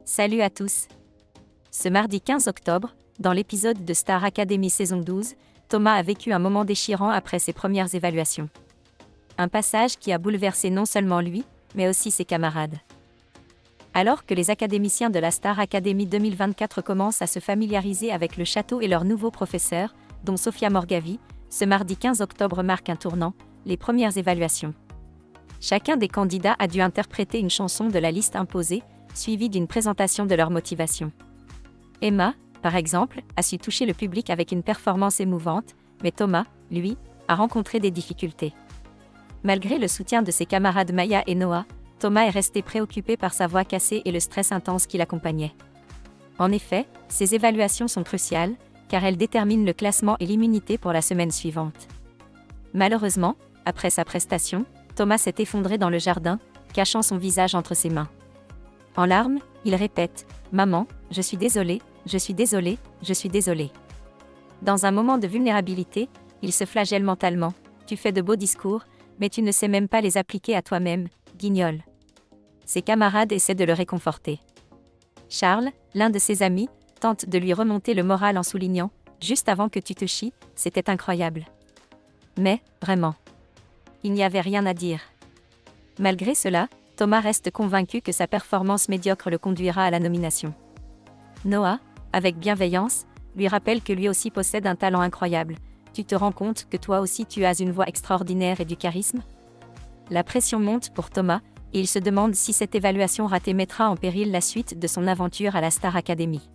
Salut à tous. Ce mardi 15 octobre, dans l'épisode de Star Academy saison 12, Thomas a vécu un moment déchirant après ses premières évaluations. Un passage qui a bouleversé non seulement lui, mais aussi ses camarades. Alors que les académiciens de la Star Academy 2024 commencent à se familiariser avec le château et leurs nouveaux professeurs, dont Sophia Morgavi, ce mardi 15 octobre marque un tournant, les premières évaluations. Chacun des candidats a dû interpréter une chanson de la liste imposée, suivie d'une présentation de leur motivation. Emma, par exemple, a su toucher le public avec une performance émouvante, mais Thomas, lui, a rencontré des difficultés. Malgré le soutien de ses camarades Maya et Noah, Thomas est resté préoccupé par sa voix cassée et le stress intense qui l'accompagnait. En effet, ces évaluations sont cruciales, car elles déterminent le classement et l'immunité pour la semaine suivante. Malheureusement, après sa prestation, Thomas s'est effondré dans le jardin, cachant son visage entre ses mains. En larmes, il répète « Maman, je suis désolé, je suis désolé, je suis désolé ». Dans un moment de vulnérabilité, il se flagelle mentalement « Tu fais de beaux discours, mais tu ne sais même pas les appliquer à toi-même », guignole. Ses camarades essaient de le réconforter. Charles, l'un de ses amis, tente de lui remonter le moral en soulignant « Juste avant que tu te chies, c'était incroyable ». Mais, vraiment, il n'y avait rien à dire. Malgré cela, Thomas reste convaincu que sa performance médiocre le conduira à la nomination. Noah, avec bienveillance, lui rappelle que lui aussi possède un talent incroyable. Tu te rends compte que toi aussi tu as une voix extraordinaire et du charisme ? La pression monte pour Thomas, et il se demande si cette évaluation ratée mettra en péril la suite de son aventure à la Star Academy.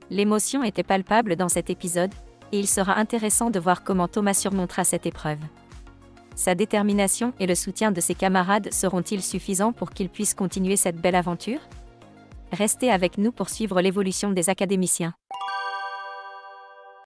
L'émotion était palpable dans cet épisode, et il sera intéressant de voir comment Thomas surmontera cette épreuve. Sa détermination et le soutien de ses camarades seront-ils suffisants pour qu'il puisse continuer cette belle aventure ? Restez avec nous pour suivre l'évolution des académiciens.